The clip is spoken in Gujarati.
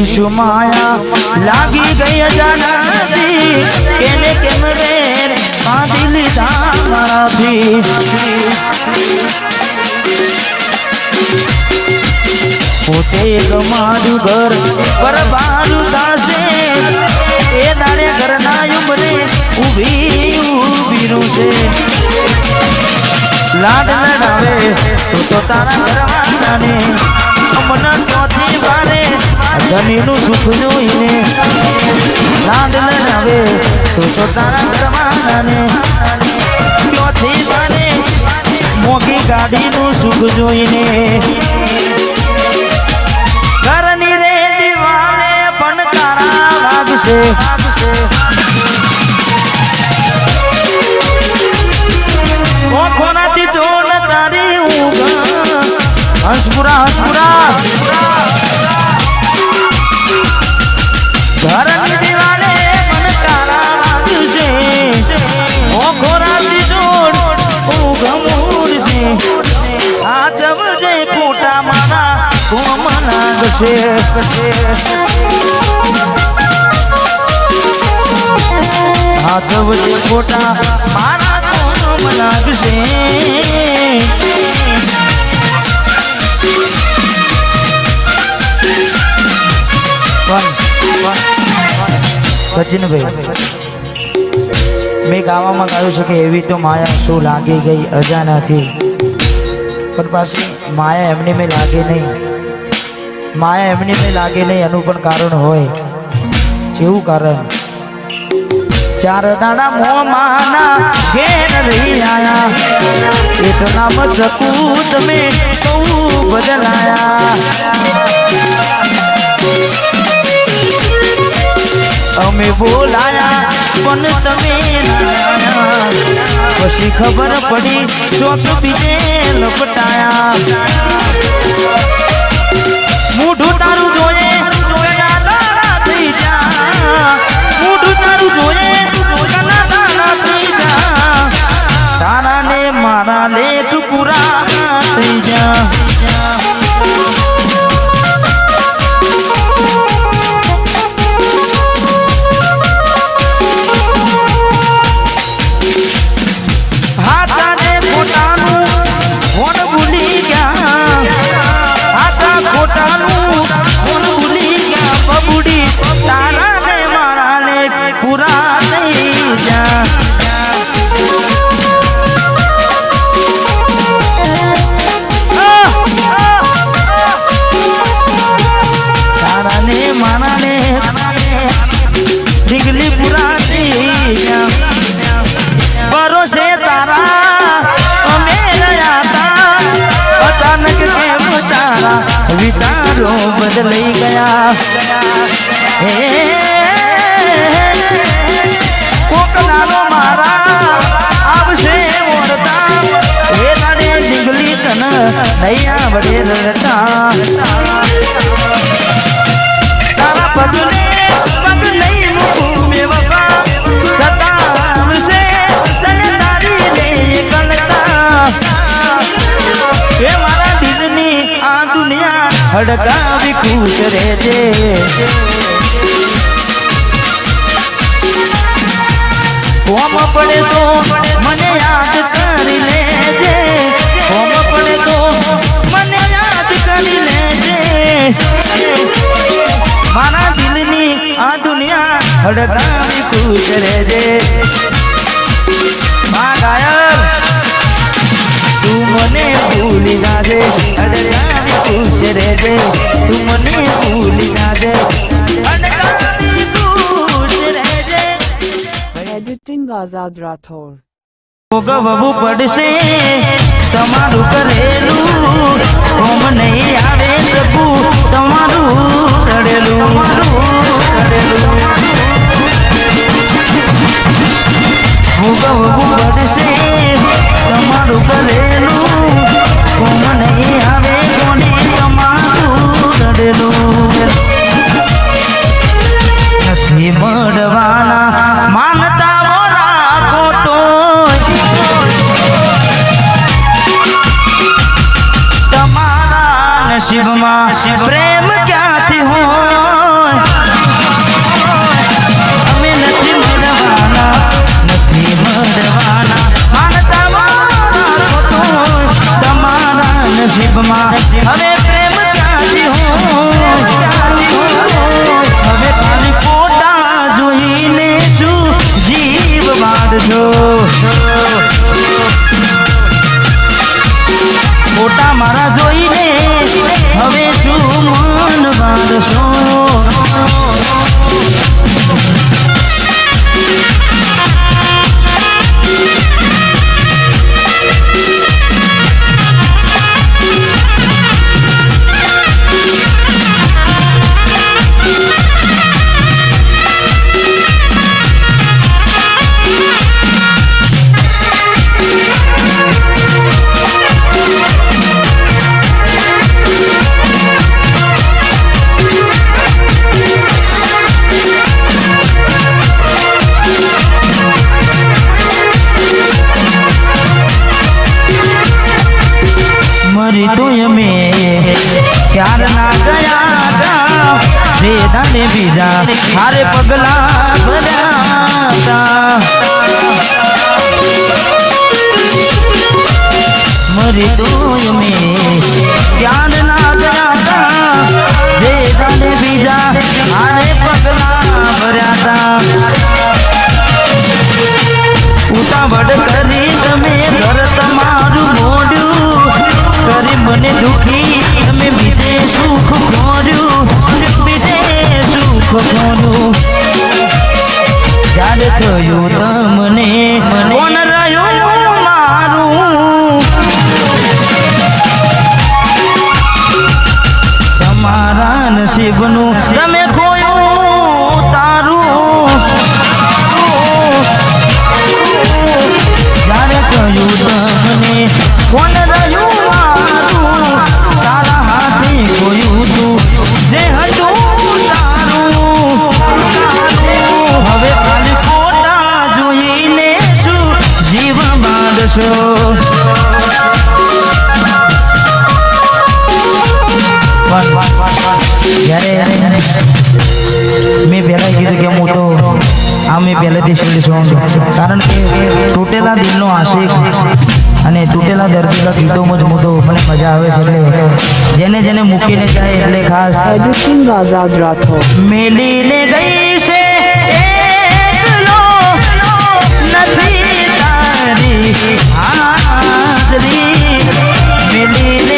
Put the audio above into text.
શું માયા લાગી ગઈ અજાનાથી કેને કેમ રે બાંધી લીધા મારાથી પોતે મારું ઘર પર બારું દાસે એ દાડે ઘરના ઉમરે ઊભી છે લાડ લડાવે તો તારા ઘરવાળાને મન ચોથી વારે જમીનું સુખ જોઈને લાડ લડાવે તો તારા ઘરવાળાને ચોથી વારે મોગી ગાડીનું સુખ જોઈને ઘરની રે દિવાલે પણ તારા વાગશે કોનાથી જોન તારી ઊંઘ હંસપુરા ઘરની દિવાલે મને તારા વાગશે કોનાથી જોન ઊંઘ મૂડશે આ જવજે ફોટા મારા કોમ લાગશે આ જવજે ફોટા મારા કોમ લાગશે સચિનભાઈ મેં ગાવામાં ગાયું છે કે એવી તો માયા શું લાગી ગઈ અજાનાથી પણ પાછી માયા એમની મેં લાગે નહીં માયા એમની મેં લાગે નહીં એનું પણ કારણ હોય જેવું કારણ ચાર દાડા મોમાના ઘેર રહી આયા એટલા મચકું તમે બહુ બદલાયા અમે બોલાયા પણ તમે પછી ખબર પડી ચોક બીજે લપટાયા મોઢું તારું જોયે થઈ જા મોઢું તારું જોયે થઈ જા તારા ને મારા લેખ પૂરા થઈ જા विचारों बदल गया कोकनानो मारा आवशे ओरता ए लाडे निगली तन नैया बड़े रड़ता तारा पगले पग नहीं मुकू में वफा सता आवशे सनदारी ले कलता ए मारा दिलनी आ दुनिया हड़कावी खुश रहजे कोम पड़े तो मने याद करी लेजे कोम पड़े तो मने याद करी लेजे मारा दिलनी आ दुनिया हड़कावी खुश रहजे मां गायल तू मने भूली जाजे हड़कावी खुश रहजे तू मने भूली जाजे हड़कावी खुश रहजे Editing Azad Rathore. ભોગવવું પડશે તમારું કરેલું કોમ નહીં આવે શકું તમારું રડેલું ભોગવવું પડશે તમારું કરેલું કોમ નહીં આવે કોને તમારું રડેલું નથી મળવાના માનતા नसीब में प्रेम क्या थी हो નસીબમાં હવે પ્રેમ ક્યાંથી હોય હવે ખાલી ફોટા જોઈને શું જીવ બાંધશો ફોટા મારા જોઈને હવે શું મન બાંધશો મરી તો અમે ક્યાર ના ગયા તા વેદાને બીજા હારે પગલા ભર્યા તા મરી તો અમે ક્યાર ના ગયા તા વેદાને બીજા હારે પગલા ભર્યા તા ઉતાવળ કરી તમે ઘર તમારું મોડ્યું કરી મને દુખી તમે બીજે સુખ ખોર્યું બીજે સુખ ખોર્યું યાદ થયું તમને કોણ રહ્યું મારું તમારા નસીબનું તમે ખોયું તારું યાદ થયું તમને કોણ રહ્યું જે હતું તારું હવે ખાલી ફોટા જોઈને શું જીવ બાંધશો મેં પહેલા કીધું કે હું તો આ મેં પહેલેથી શીલ્ડ છું કારણ કે તૂટેલા દિલનો આશિક અને તૂટેલા દર્દીના ગીતોમાં જ હું તો મને મજા આવે છે એટલે જેને જેને મૂકીને જાય એટલે ખાસ Editing Azad Rathod. મેલીને ગઈ છે એકલો નથી તારી હાજરી મેલીને